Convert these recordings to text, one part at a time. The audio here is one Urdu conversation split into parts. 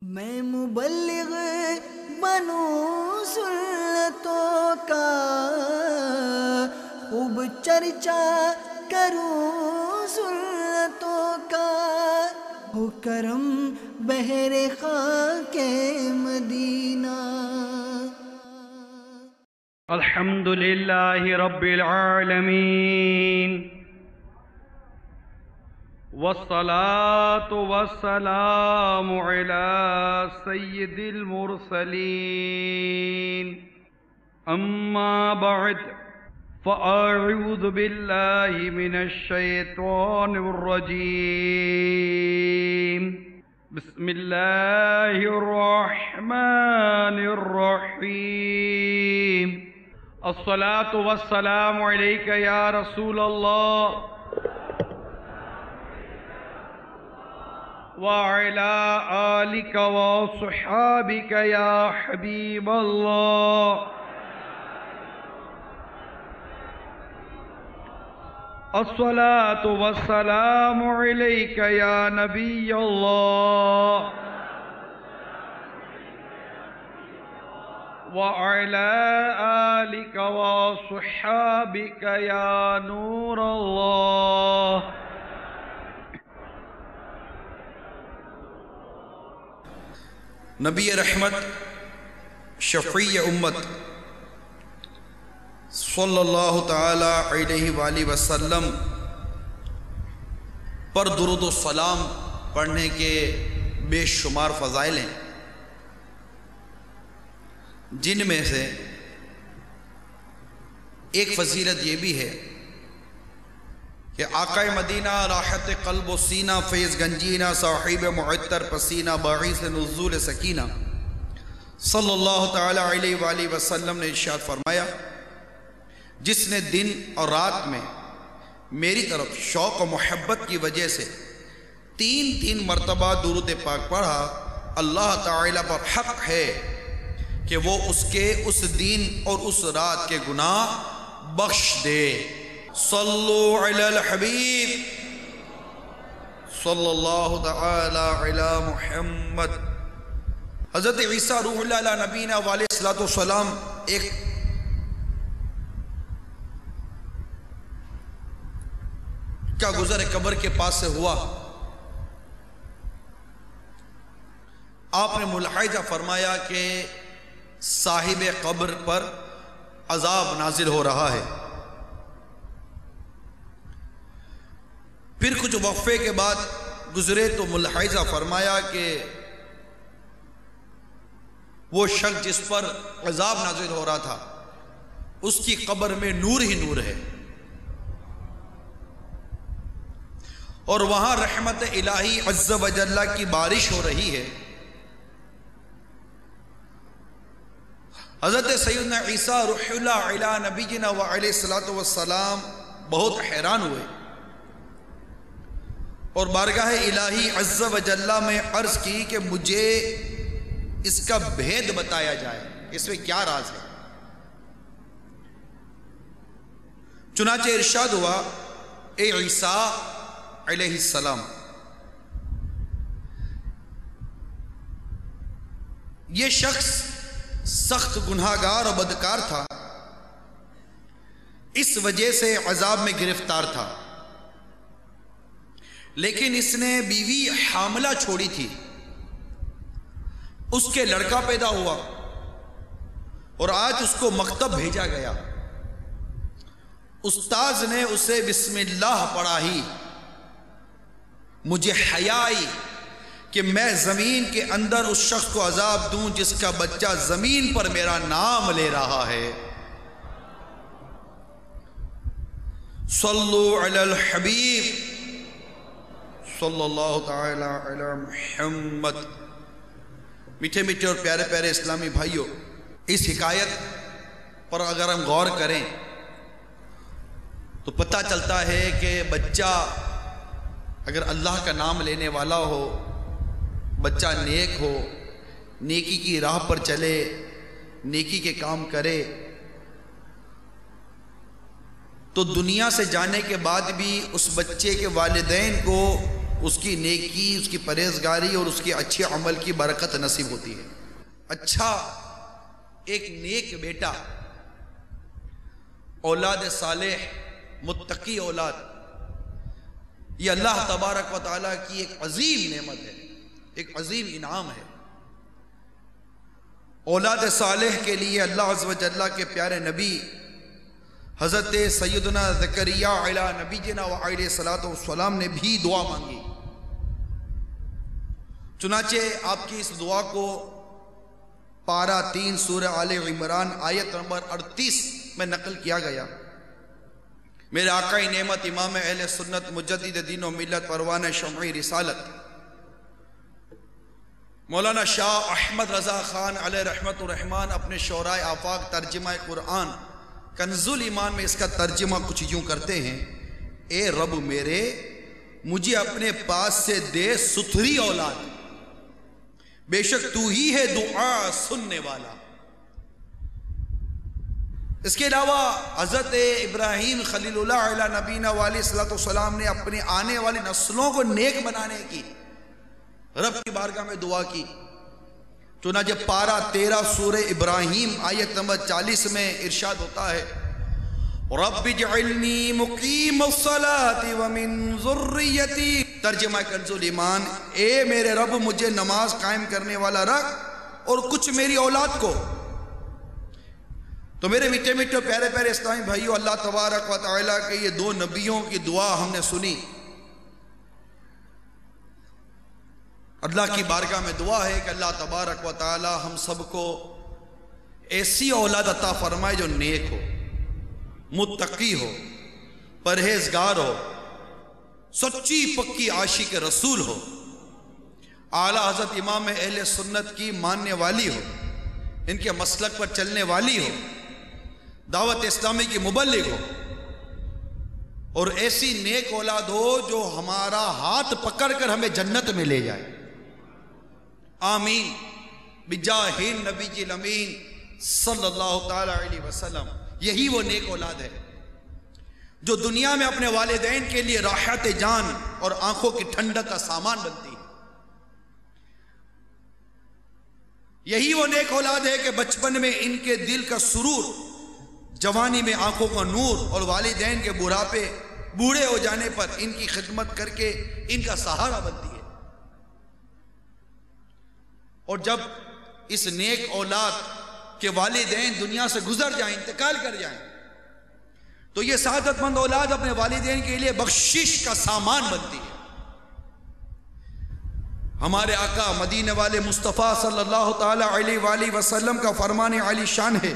میں مبلغ بنوں سنتوں کا، خوب چرچا کروں سنتوں کا، ہو کرم بہر خاک مدینہ۔ الحمد للہ رب العالمین، والصلاة والسلام على سید المرسلین، اما بعد فاعوذ باللہ من الشیطان الرجیم، بسم اللہ الرحمن الرحیم، الصلاة والسلام علیک یا رسول اللہ وعلى آلك وصحابك يا حبيب الله، الصلاة والسلام عليك يا نبي الله وعلى آلك وصحابك يا نور الله۔ نبی رحمت شفیع امت صلی اللہ تعالی علیہ وآلہ وسلم پر درود و سلام پڑھنے کے بے شمار فضائل ہیں، جن میں سے ایک فضیلت یہ بھی ہے کہ آقا مدینہ راحت قلب و سینہ فیض گنجینہ صاحب معطر پسینہ باعث نزول سکینہ صلی اللہ تعالی علیہ وآلہ وسلم نے ارشاد فرمایا، جس نے دن اور رات میں میری طرف شوق و محبت کی وجہ سے تین مرتبہ درود پاک پڑھا، اللہ تعالی پر حق ہے کہ وہ اس کے اس دن اور اس رات کے گناہ بخش دے۔ صلو علی الحبیب صلی اللہ تعالی علی محمد۔ حضرت عیسیٰ روح اللہ علیہ نبینا علیہ السلام ایک کا گزر قبر کے پاس سے ہوا، آپ نے ملاحظہ فرمایا کہ صاحب قبر پر عذاب نازل ہو رہا ہے۔ پھر کچھ وقفے کے بعد گزرے تو ملاحظہ فرمایا کہ وہ شخص جس پر عذاب نازل ہو رہا تھا اس کی قبر میں نور ہی نور ہے، اور وہاں رحمت الہی عز و جل کی بارش ہو رہی ہے۔ حضرت سیدنا عیسیٰ روح اللہ علی نبینا وعلیہ السلام بہت حیران ہوئے اور بارگاہ الہی عز و جل میں عرض کی کہ مجھے اس کا بھید بتایا جائے، اس میں کیا راز ہے؟ چنانچہ ارشاد ہوا، اے عیسیٰ علیہ السلام، یہ شخص سخت گناہگار اور بدکار تھا، اس وجہ سے عذاب میں گرفتار تھا، لیکن اس نے بیوی حاملہ چھوڑی تھی، اس کے لڑکا پیدا ہوا اور آج اس کو مکتب بھیجا گیا، استاذ نے اسے بسم اللہ پڑھائی، مجھے حیا آئی کہ میں زمین کے اندر اس شخص کو عذاب دوں جس کا بچہ زمین پر میرا نام لے رہا ہے۔ صلو علی الحبیب صلی اللہ تعالی علی محمد۔ میٹھے میٹھے اور پیارے پیارے اسلامی بھائیوں، اس حکایت پر اگر ہم غور کریں تو پتہ چلتا ہے کہ بچہ اگر اللہ کا نام لینے والا ہو، بچہ نیک ہو، نیکی کی راہ پر چلے، نیکی کے کام کرے، تو دنیا سے جانے کے بعد بھی اس بچے کے والدین کو اس کی نیکی، اس کی پرہیزگاری اور اس کے اچھے عمل کی برکت نصیب ہوتی ہے۔ اچھا ایک نیک بیٹا، اولاد صالح، متقی اولاد، یہ اللہ تبارک و تعالیٰ کی ایک عظیم نعمت ہے، ایک عظیم انعام ہے۔ اولاد صالح کے لیے اللہ عز و جل کے پیارے نبی حضرت سیدنا زکریا علی نبینا و علیہ الصلوۃ والسلام نے بھی دعا مانگی۔ چنانچہ آپ کی اس دعا کو پارہ 3 سورہ آل عمران آیت نمبر 38 میں نقل کیا گیا۔ میرے آقا نعمت امام اہل سنت مجدد دین و ملت پروانہ شمعی رسالت مولانا شاہ احمد رضا خان علیہ رحمت الرحمن اپنے شعراء آفاق ترجمہ قرآن کنز الایمان میں اس کا ترجمہ کچھ یوں کرتے ہیں: اے رب میرے، مجھے اپنے پاس سے دے ستھری اولاد، بے شک تو ہی ہے دعا سننے والا۔ اس کے علاوہ حضرت ابراہیم خلیل اللہ علیہ نبینا علیہ الصلوۃ والسلام نے اپنی آنے والی نسلوں کو نیک بنانے کی رب کی بارگاہ میں دعا کی۔ چنانچہ پارہ 13 سورہ ابراہیم آیت نمبر 40 میں ارشاد ہوتا ہے: رب اجعلنی مقیم الصلاۃ ومن ذریتی، ترجمہ کنز الایمان، اے میرے رب مجھے نماز قائم کرنے والا رکھ اور کچھ میری اولاد کو۔ تو میرے میٹھے میٹھے پیارے پیارے اسلامی بھائیو، اللہ تبارک و تعالیٰ کے یہ 2 نبیوں کی دعا ہم نے سنی۔ اللہ کی بارگاہ میں دعا ہے کہ اللہ تبارک و تعالی ہم سب کو ایسی اولاد عطا فرمائے جو نیک ہو، متقی ہو، پرہیزگار ہو، سچی پکی عاشق رسول ہو، اعلیٰ حضرت امام اہل سنت کی ماننے والی ہو، ان کے مسلک پر چلنے والی ہو، دعوت اسلامی کی مبلغ ہو، اور ایسی نیک اولاد ہو جو ہمارا ہاتھ پکڑ کر ہمیں جنت میں لے جائے۔ آمین بجاہ نبی الامین صلی اللہ تعالی علیہ وسلم۔ یہی وہ نیک اولاد ہے جو دنیا میں اپنے والدین کے لیے راحت جان اور آنکھوں کی ٹھنڈک کا سامان بنتی ہے۔ یہی وہ نیک اولاد ہے کہ بچپن میں ان کے دل کا سرور، جوانی میں آنکھوں کا نور، اور والدین کے بوڑھے ہو جانے پر ان کی خدمت کر کے ان کا سہارا بنتی ہے۔ اور جب اس نیک اولاد کے والدین دنیا سے گزر جائیں، انتقال کر جائیں، تو یہ سعادت مند اولاد اپنے والدین کے لیے بخشش کا سامان بنتی ہے۔ ہمارے آقا مدینے والے مصطفیٰ صلی اللہ تعالی علیہ وآلہ وسلم کا فرمان عالی شان ہے،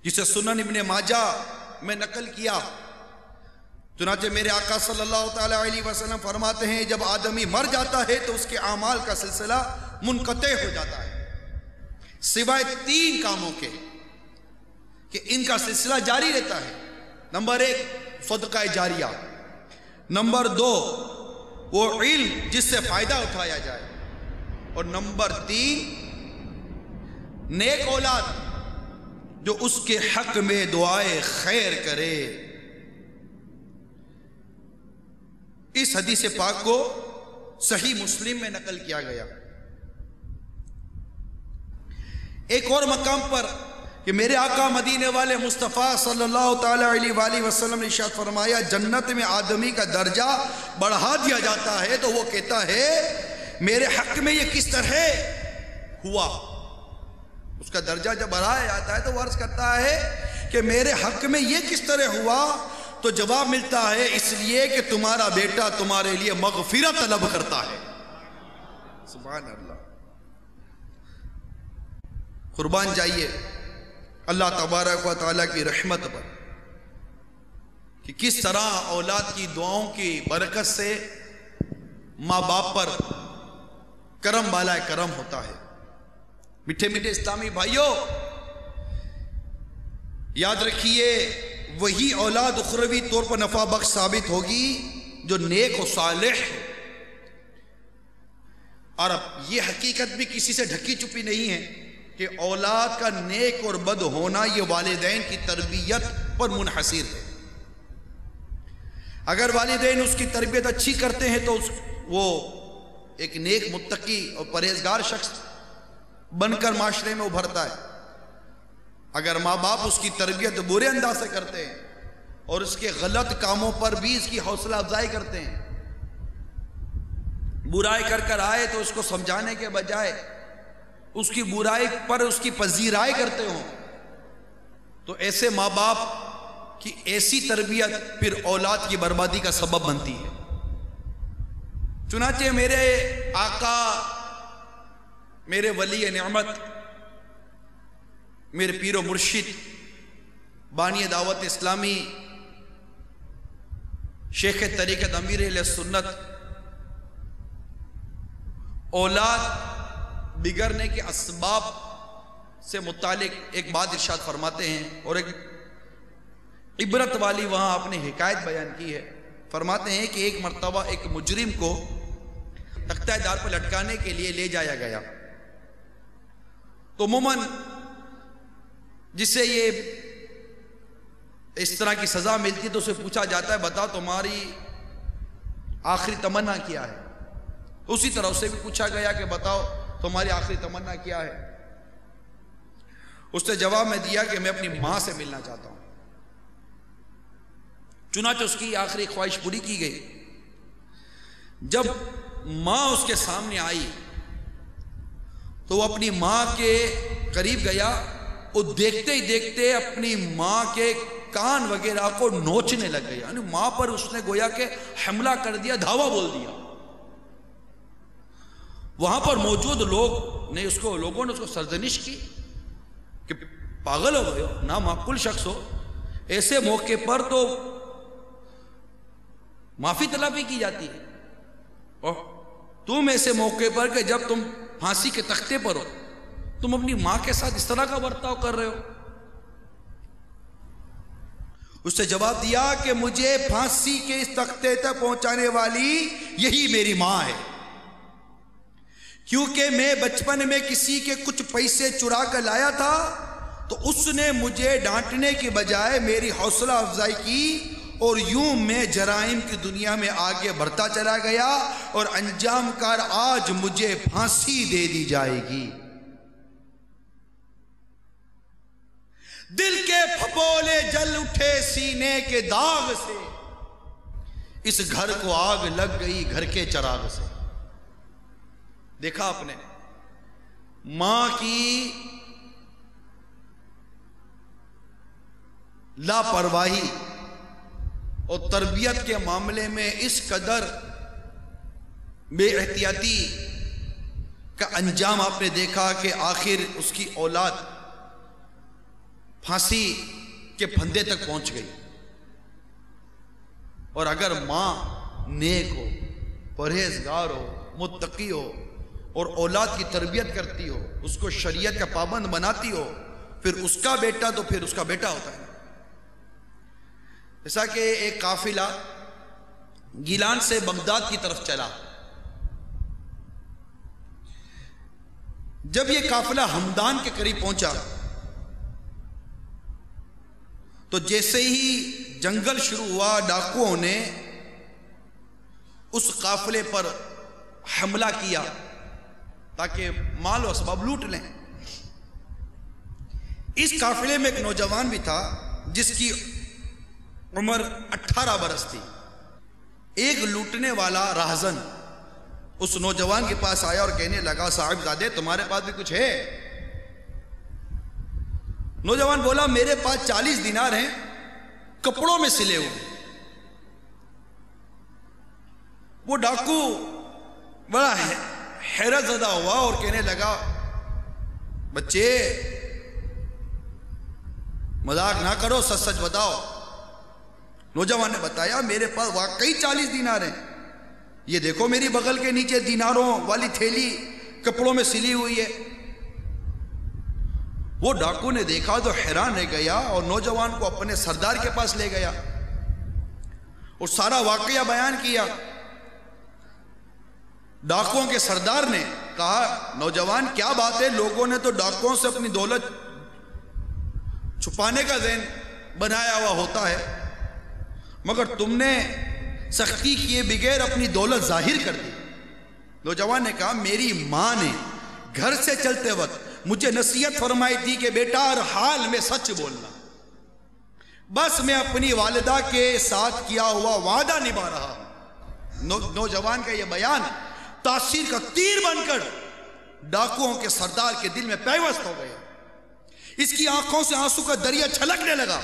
جسے سنن ابن ماجہ میں نقل کیا۔ چنانچہ میرے آقا صلی اللہ تعالی علیہ وسلم فرماتے ہیں، جب آدمی مر جاتا ہے تو اس کے اعمال کا سلسلہ منقطع ہو جاتا ہے، سوائے 3 کاموں کے کہ ان کا سلسلہ جاری رہتا ہے۔ نمبر 1 صدقہ جاریہ، نمبر 2 وہ علم جس سے فائدہ اٹھایا جائے، اور نمبر 3 نیک اولاد جو اس کے حق میں دعائے خیر کرے۔ اس حدیث پاک کو صحیح مسلم میں نقل کیا گیا۔ ایک اور مقام پر کہ میرے آقا مدینے والے مصطفیٰ صلی اللہ تعالی علیہ وآلہ وسلم نے ارشاد فرمایا، جنت میں آدمی کا درجہ بڑھا دیا جاتا ہے تو وہ کہتا ہے میرے حق میں یہ کس طرح ہوا۔ اس کا درجہ جب بڑھایا جاتا ہے تو وہ عرض کرتا ہے کہ میرے حق میں یہ کس طرح ہوا، تو جواب ملتا ہے اس لیے کہ تمہارا بیٹا تمہارے لیے مغفرت طلب کرتا ہے۔ سبحان اللہ۔ قربان جائیے اللہ تبارک و تعالیٰ کی رحمت پر کہ کس طرح اولاد کی دعاؤں کی برکت سے ماں باپ پر کرم بالائے کرم ہوتا ہے۔ میٹھے میٹھے اسلامی بھائیوں، یاد رکھیے وہی اولاد اخروی طور پر نفع بخش ثابت ہوگی جو نیک و صالح ہے۔ اور اب یہ حقیقت بھی کسی سے ڈھکی چھپی نہیں ہے کہ اولاد کا نیک اور بد ہونا یہ والدین کی تربیت پر منحصر ہے۔ اگر والدین اس کی تربیت اچھی کرتے ہیں تو وہ ایک نیک متقی اور پرہیزگار شخص بن کر معاشرے میں ابھرتا ہے. اگر ماں باپ اس کی تربیت برے انداز سے کرتے ہیں اور اس کے غلط کاموں پر بھی اس کی حوصلہ افزائی کرتے ہیں، برائی کر کر آئے تو اس کو سمجھانے کے بجائے اس کی برائی پر اس کی پذیرائی کرتے ہوں، تو ایسے ماں باپ کی ایسی تربیت پھر اولاد کی بربادی کا سبب بنتی ہے. چنانچہ میرے آقا، میرے ولی نعمت، میرے پیر و مرشد، بانی دعوت اسلامی، شیخ طریقت امیر اہل سنت، اولاد بگڑنے کے اسباب سے متعلق ایک بات ارشاد فرماتے ہیں، اور ایک عبرت والی وہاں آپ نے حکایت بیان کی ہے. فرماتے ہیں کہ ایک مرتبہ ایک مجرم کو تختہ دار پر لٹکانے کے لیے لے جایا گیا، تو عموماً جسے یہ اس طرح کی سزا ملتی تو اسے پوچھا جاتا ہے بتاؤ تمہاری آخری تمنا کیا ہے. اسی طرح اسے بھی پوچھا گیا کہ بتاؤ تمہاری آخری تمنا کیا ہے. اس نے جواب میں دیا کہ میں اپنی ماں سے ملنا چاہتا ہوں. چنانچہ اس کی آخری خواہش پوری کی گئی. جب ماں اس کے سامنے آئی تو وہ اپنی ماں کے قریب گیا، وہ دیکھتے ہی دیکھتے اپنی ماں کے کان وغیرہ کو نوچنے لگ گیا. یعنی ماں پر اس نے گویا کہ حملہ کر دیا، دھاوا بول دیا. وہاں پر موجود لوگوں نے اس کو سرزنش کی کہ پاگل ہو گئے ہو، نامعقول شخص ہو، ایسے موقع پر تو معافی طلبی کی جاتی ہے، اور تم ایسے موقع پر کہ جب تم پھانسی کے تختے پر ہو تم اپنی ماں کے ساتھ اس طرح کا برتاؤ کر رہے ہو. اس نے جواب دیا کہ مجھے پھانسی کے اس تختے تک پہنچانے والی یہی میری ماں ہے، کیونکہ میں بچپن میں کسی کے کچھ پیسے چرا کر لایا تھا تو اس نے مجھے ڈانٹنے کے بجائے میری حوصلہ افزائی کی، اور یوں میں جرائم کی دنیا میں آگے بڑھتا چلا گیا، اور انجام کار آج مجھے پھانسی دے دی جائے گی. دل کے پھپولے جل اٹھے سینے کے داغ سے، اس گھر کو آگ لگ گئی گھر کے چراغ سے. دیکھا آپ نے ماں کی لاپرواہی اور تربیت کے معاملے میں اس قدر بے احتیاطی کا انجام آپ نے دیکھا کہ آخر اس کی اولاد پھانسی کے پھندے تک پہنچ گئی. اور اگر ماں نیک ہو، پرہیزگار ہو، متقی ہو اور اولاد کی تربیت کرتی ہو، اس کو شریعت کا پابند بناتی ہو، پھر اس کا بیٹا تو پھر اس کا بیٹا ہوتا ہے. جیسا کہ ایک قافلہ گیلان سے بغداد کی طرف چلا. جب یہ قافلہ ہمدان کے قریب پہنچا تو جیسے ہی جنگل شروع ہوا، ڈاکوؤں نے اس قافلے پر حملہ کیا تاکہ مال و اسباب لوٹ لیں. اس قافلے میں ایک نوجوان بھی تھا جس کی عمر 18 برس تھی. ایک لوٹنے والا راہزن اس نوجوان کے پاس آیا اور کہنے لگا صاحب زادے تمہارے پاس بھی کچھ ہے؟ نوجوان بولا میرے پاس 40 دینار ہیں کپڑوں میں سلے ہوئے. وہ ڈاکو بڑا حیرت زدہ ہوا اور کہنے لگا بچے مذاق نہ کرو، سچ سچ بتاؤ. نوجوان نے بتایا میرے پاس واقعی 40 دینار ہیں، یہ دیکھو میری بغل کے نیچے دیناروں والی تھیلی کپڑوں میں سلی ہوئی ہے. وہ ڈاکو نے دیکھا تو حیران رہ گیا اور نوجوان کو اپنے سردار کے پاس لے گیا اور سارا واقعہ بیان کیا. ڈاکوؤں کے سردار نے کہا نوجوان کیا بات ہے، لوگوں نے تو ڈاکوؤں سے اپنی دولت چھپانے کا ذہن بنایا ہوا ہوتا ہے، مگر تم نے سختی کیے بغیر اپنی دولت ظاہر کر دی۔ نوجوان نے کہا میری ماں نے گھر سے چلتے وقت مجھے نصیحت فرمائی تھی کہ بیٹا ہر حال میں سچ بولنا، بس میں اپنی والدہ کے ساتھ کیا ہوا وعدہ نبھا رہا ہوں۔ نوجوان کا یہ بیان تاثیر کا تیر بن کر ڈاکوؤں کے سردار کے دل میں پیوست ہو گیا۔ اس کی آنکھوں سے آنسو کا دریا چھلکنے لگا،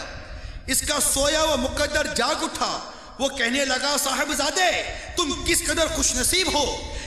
اس کا سویا ہوا مقدر جاگ اٹھا۔ وہ کہنے لگا صاحبزادے تم کس قدر خوش نصیب ہو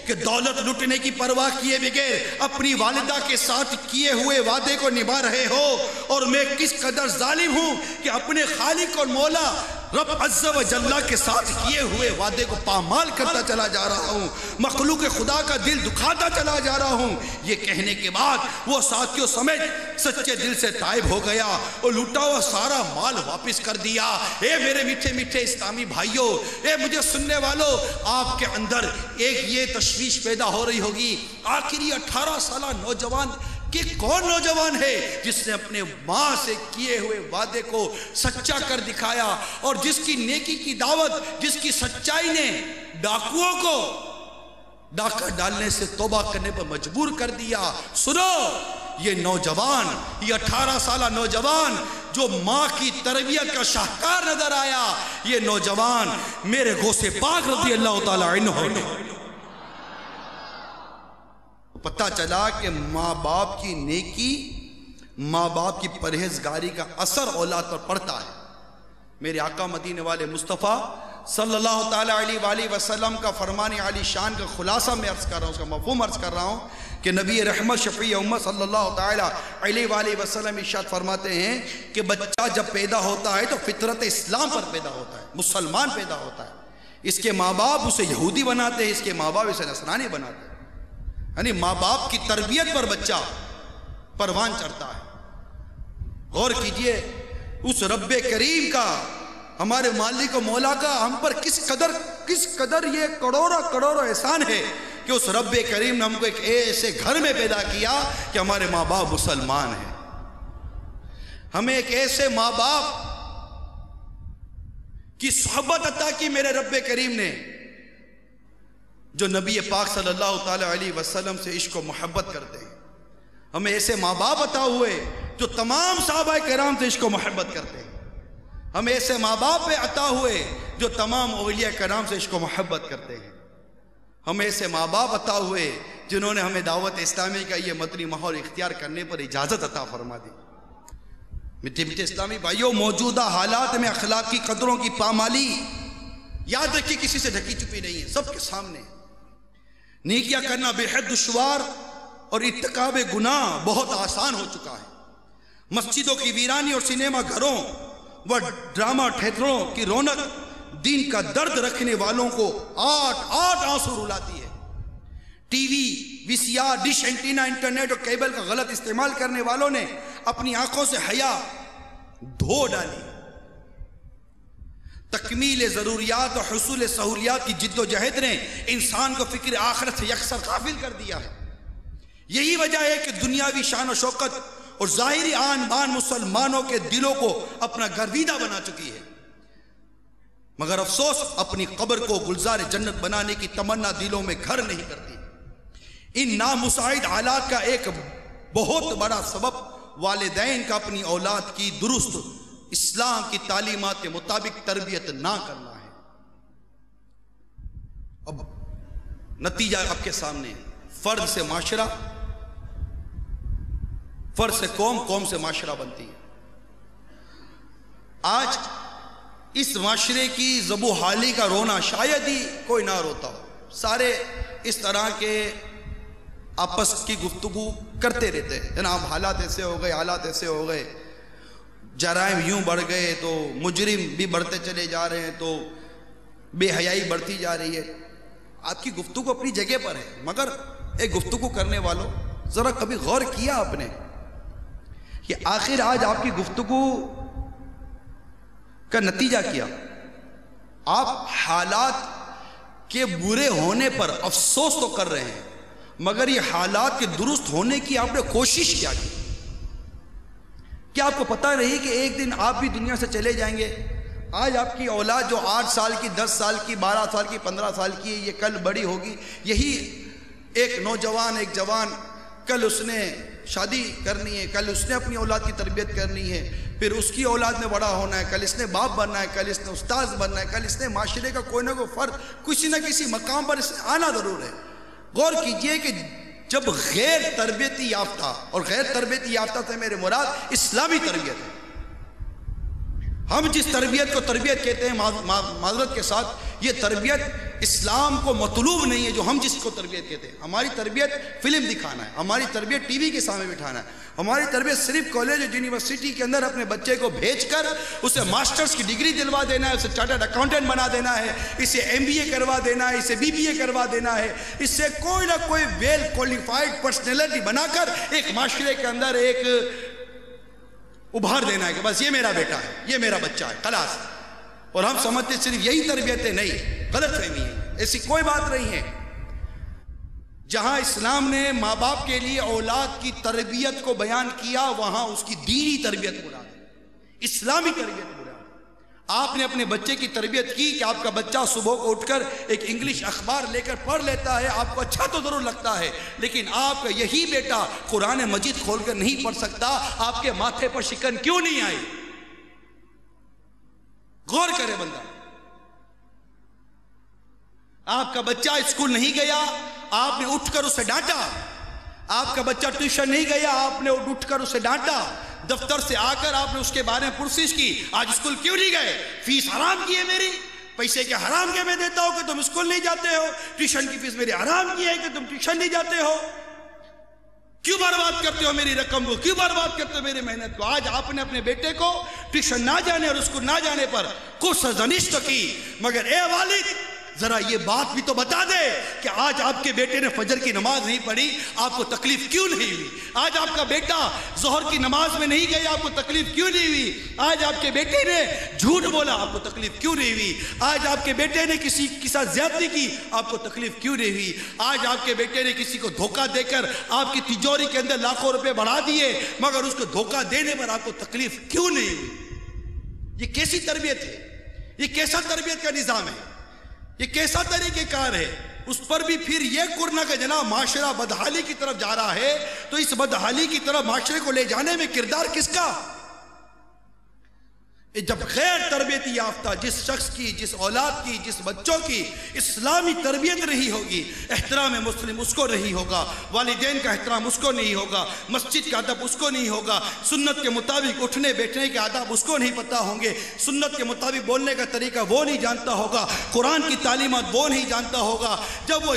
کہ دولت لٹنے کی پرواہ کیے بغیر اپنی والدہ کے ساتھ کیے ہوئے وعدے کو نبھا رہے ہو، اور میں کس قدر ظالم ہوں کہ اپنے خالق اور مولا رب عز و جل کے ساتھ کیے ہوئے وعدے کو پامال کرتا چلا جا رہا ہوں، مخلوق خدا کا دل دکھاتا چلا جا رہا ہوں۔ یہ کہنے کے بعد وہ ساتھیوں سمیت سچے دل سے تائب ہو گیا اور لوٹا ہوا سارا مال واپس کر دیا۔ اے میرے میٹھے میٹھے اسلامی بھائیوں، اے مجھے سننے والوں، آپ کے اندر ایک یہ تشویش پیدا ہو رہی ہوگی، آخر یہ 18 سالہ نوجوان کہ کون نوجوان ہے جس نے اپنے ماں سے کیے ہوئے وعدے کو سچا کر دکھایا، اور جس کی نیکی کی دعوت، جس کی سچائی نے ڈاکوؤں کو ڈاکہ ڈالنے سے توبہ کرنے پر مجبور کر دیا۔ سنو، یہ نوجوان، یہ 18 سالہ نوجوان جو ماں کی تربیت کا شاہکار نظر آیا، یہ نوجوان میرے غوث پاک رضی اللہ تعالی عنہ۔ پتہ چلا کہ ماں باپ کی نیکی، ماں باپ کی پرہیزگاری کا اثر اولاد پر پڑتا ہے۔ میرے آقا مدینے والے مصطفیٰ صلی اللہ تعالیٰ علیہ وآلہ وسلم کا فرمان عالی شان کا خلاصہ میں عرض کر رہا ہوں، اس کا مفہوم عرض کر رہا ہوں کہ نبی رحمت شفیع امت صلی اللہ تعالیٰ علیہ وآلہ وسلم ارشاد فرماتے ہیں کہ بچہ جب پیدا ہوتا ہے تو فطرت اسلام پر پیدا ہوتا ہے، مسلمان پیدا ہوتا ہے۔ اس کے ماں باپ اسے یہودی بناتے ہیں، اس کے ماں باپ اسے نصرانی بناتے ہیں، یعنی ماں باپ کی تربیت پر بچہ پروان چڑھتا ہے۔ غور کیجئے اس رب کریم کا، ہمارے مالک و مولا کا ہم پر کس قدر یہ کروڑوں احسان ہے کہ اس رب کریم نے ہم کو ایک ایسے گھر میں پیدا کیا کہ ہمارے ماں باپ مسلمان ہیں۔ ہمیں ایک ایسے ماں باپ کی صحبت عطا کی میرے رب کریم نے جو نبی پاک صلی اللہ تعالیٰ علیہ وسلم سے عشق و محبت کرتے ہیں۔ ہمیں ایسے ماں باپ عطا ہوئے جو تمام صحابہ کرام سے عشق و محبت کرتے ہیں۔ ہمیں ایسے ماں باپ عطا ہوئے جو تمام اولیاء کرام سے عشق و محبت کرتے ہیں۔ ہمیں ایسے ماں باپ عطا ہوئے جنہوں نے ہمیں دعوت اسلامی کا یہ مدنی ماحول اختیار کرنے پر اجازت عطا فرما دی۔ میٹھے میٹھے اسلامی بھائیوں، موجودہ حالات میں اخلاقی قدروں کی پامالی یاد رکھیے کسی سے ڈھکی چھپی نہیں ہے، سب کے سامنے۔ نیکیاں کرنا بے حد دشوار اور ارتکاب گناہ بہت آسان ہو چکا ہے۔ مسجدوں کی ویرانی اور سینما گھروں و ڈرامہ تھیٹروں کی رونق دین کا درد رکھنے والوں کو آٹھ آنسو رلاتی ہے۔ TV, VCR, dish antenna, internet اور کیبل کا غلط استعمال کرنے والوں نے اپنی آنکھوں سے حیا دھو ڈالی۔ تکمیل ضروریات اور حصول سہولیات کی جد و جہد نے انسان کو فکر آخرت سے یکسر غافل کر دیا ہے۔ یہی وجہ ہے کہ دنیاوی شان و شوکت اور ظاہری آن بان مسلمانوں کے دلوں کو اپنا گرویدہ بنا چکی ہے، مگر افسوس اپنی قبر کو گلزار جنت بنانے کی تمنا دلوں میں گھر نہیں کرتی۔ ان نامساعد حالات کا ایک بہت بڑا سبب والدین کا اپنی اولاد کی درست اسلام کی تعلیمات کے مطابق تربیت نہ کرنا ہے۔ اب نتیجہ آپ کے سامنے، فرد سے معاشرہ، فرد سے قوم، قوم سے معاشرہ بنتی ہے۔ آج اس معاشرے کی زب و حالی کا رونا شاید ہی کوئی نہ روتا ہو، سارے اس طرح کے آپس کی گفتگو کرتے رہتے ہیں، جناب حالات ایسے ہو گئے، حالات ایسے ہو گئے، جرائم یوں بڑھ گئے تو مجرم بھی بڑھتے چلے جا رہے ہیں، تو بے حیائی بڑھتی جا رہی ہے۔ آپ کی گفتگو اپنی جگہ پر ہے، مگر ایک گفتگو کرنے والوں ذرا کبھی غور کیا آپ نے کہ آخر آج آپ کی گفتگو کا نتیجہ کیا؟ آپ حالات کے برے ہونے پر افسوس تو کر رہے ہیں، مگر یہ حالات کے درست ہونے کی آپ نے کوشش کیا کی؟ کیا آپ کو پتہ نہیں کہ ایک دن آپ بھی دنیا سے چلے جائیں گے، آج آپ کی اولاد جو 8 سال کی، 10 سال کی، 12 سال کی، 15 سال کی ہے، یہ کل بڑی ہوگی. یہی ایک نوجوان، ایک جوان، کل اس نے شادی کرنی ہے، کل اس نے اپنی اولاد کی تربیت کرنی ہے، پھر اس کی اولاد نے بڑا ہونا ہے، کل اس نے باپ بننا ہے، کل اس نے استاذ بننا ہے، کل اس نے معاشرے کا کوئی نہ کوئی فرد کسی نہ کسی مقام پر اس نے آنا ضرور ہے. غور کیجئے کہ جب غیر تربیتی یافتہ، اور غیر تربیتی یافتہ سے میرے مراد اسلامی تربیت ہے. ہم جس تربیت کو تربیت کہتے ہیں، معذرت کے ساتھ، یہ تربیت اسلام کو مطلوب نہیں ہے جو ہم جس کو تربیت کہتے ہیں. ہماری تربیت فلم دکھانا ہے، ہماری تربیت ٹی وی کے سامنے بٹھانا ہے، ہماری تربیت صرف کالج اور یونیورسٹی کے اندر اپنے بچے کو بھیج کر اسے ماسٹرز کی ڈگری دلوا دینا ہے، اسے چارٹرڈ اکاؤنٹنٹ بنا دینا ہے، اسے MBA کروا دینا ہے، اسے BBA کروا دینا ہے، اس سے کوئی نہ کوئی ویل کوالیفائڈ پرسنالٹی بنا کر ایک معاشرے کے اندر ایک ابھار دینا ہے کہ بس یہ میرا بیٹا ہے، یہ میرا بچہ ہے، خلاص. اور ہم سمجھتے صرف یہی تربیت ہے. نہیں، غلط فہمی ہے، ایسی کوئی بات نہیں ہے. جہاں اسلام نے ماں باپ کے لیے اولاد کی تربیت کو بیان کیا، وہاں اس کی دینی تربیت مراد ہے، اسلامی تربیت مراد ہے. آپ نے اپنے بچے کی تربیت کی کہ آپ کا بچہ صبح کو اٹھ کر ایک انگلش اخبار لے کر پڑھ لیتا ہے، آپ کو اچھا تو ضرور لگتا ہے، لیکن آپ کا یہی بیٹا قرآن مجید کھول کر نہیں پڑھ سکتا. آپ کے ماتھے پر شکن کیوں نہیں آئی؟ غور کرے بندہ. آپ کا بچہ اسکول نہیں گیا، آپ نے اٹھ کر اسے ڈانٹا. آپ کا بچہ ٹیوشن نہیں گیا، آپ نے اٹھ کر اسے ڈانٹا. دفتر سے آ کر آپ نے اس کے بارے میں پرسش کی، آج اسکول کیوں نہیں گئے؟ فیس حرام کی ہے میری، پیسے کے حرام کے میں دیتا ہوں کہ تم اسکول نہیں جاتے ہو، ٹیوشن کی فیس میری حرام کی ہے کہ تم ٹیوشن نہیں جاتے ہو، کیوں برباد کرتے ہو میری رقم کو، کیوں برباد کرتے ہو میری محنت کو؟ آج آپ نے اپنے بیٹے کو ٹیوشن نہ جانے اور اسکول نہ جانے پر کچھ سرزنش تو کی، مگر اے والد ذرا یہ بات بھی تو بتا دے کہ آج آپ کے بیٹے نے فجر کی نماز نہیں پڑھی، آپ کو تکلیف کیوں نہیں ہوئی؟ آج آپ کا بیٹا ظہر کی نماز میں نہیں گیا، آپ کو تکلیف کیوں نہیں ہوئی؟ آج آپ کے بیٹے نے جھوٹ بولا، آپ کو تکلیف کیوں نہیں ہوئی؟ آج آپ کے بیٹے نے کسی کے ساتھ زیادتی کی، آپ کو تکلیف کیوں نہیں ہوئی؟ آج آپ کے بیٹے نے کسی کو دھوکہ دے کر آپ کی تجوری کے اندر لاکھوں روپے بڑھا دیے، مگر اس کو دھوکہ دینے پر آپ کو تکلیف کیوں نہیں ہوئی؟ یہ کیسی تربیت ہے؟ یہ کیسا تربیت کا نظام ہے؟ یہ کیسا طریقہ کار ہے؟ اس پر بھی پھر یہ کرنا کہ جناب معاشرہ بدحالی کی طرف جا رہا ہے، تو اس بدحالی کی طرف معاشرے کو لے جانے میں کردار کس کا؟ جب غیر تربیتی یافتہ جس شخص کی، جس اولاد کی، جس بچوں کی اسلامی تربیت رہی ہوگی، احترام مسلم اس کو نہیں ہوگا، والدین کا احترام اس کو نہیں ہوگا، مسجد کا ادب اس کو نہیں ہوگا، سنت کے مطابق اٹھنے بیٹھنے کے آداب اس کو نہیں پتہ ہوں گے، سنت کے مطابق بولنے کا طریقہ وہ نہیں جانتا ہوگا، قرآن کی تعلیمات وہ نہیں جانتا ہوگا، جب وہ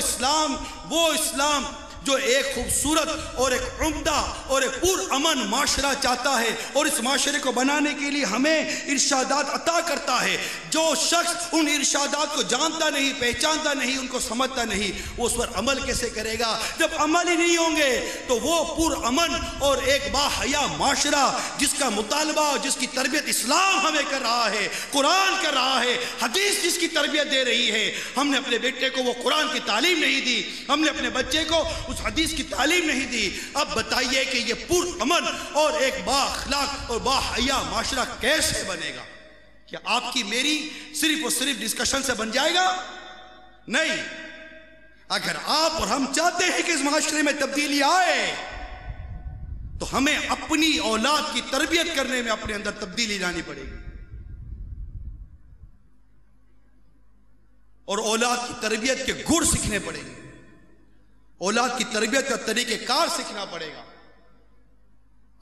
اسلام جو ایک خوبصورت اور ایک عمدہ اور ایک پر امن معاشرہ چاہتا ہے اور اس معاشرے کو بنانے کے لیے ہمیں ارشادات عطا کرتا ہے، جو شخص ان ارشادات کو جانتا نہیں، پہچانتا نہیں، ان کو سمجھتا نہیں، وہ اس پر عمل کیسے کرے گا؟ جب عمل ہی نہیں ہوں گے تو وہ پر امن اور ایک باحیا معاشرہ جس کا مطالبہ، جس کی تربیت اسلام ہمیں کر رہا ہے، قرآن کر رہا ہے، حدیث جس کی تربیت دے رہی ہے، ہم نے اپنے بیٹے کو وہ قرآن کی تعلیم نہیں دی، ہم نے اپنے بچے کو اس حدیث کی تعلیم نہیں دی. اب بتائیے کہ یہ پر امن اور ایک با اخلاق اور با حیا معاشرہ کیسے بنے گا؟ کیا آپ کی میری صرف اور صرف ڈسکشن سے بن جائے گا؟ نہیں. اگر آپ اور ہم چاہتے ہیں کہ اس معاشرے میں تبدیلی آئے تو ہمیں اپنی اولاد کی تربیت کرنے میں اپنے اندر تبدیلی لانی پڑے گی، اور اولاد کی تربیت کے گڑ سیکھنے پڑیں گے، اولاد کی تربیت کا طریقہ کار سیکھنا پڑے گا.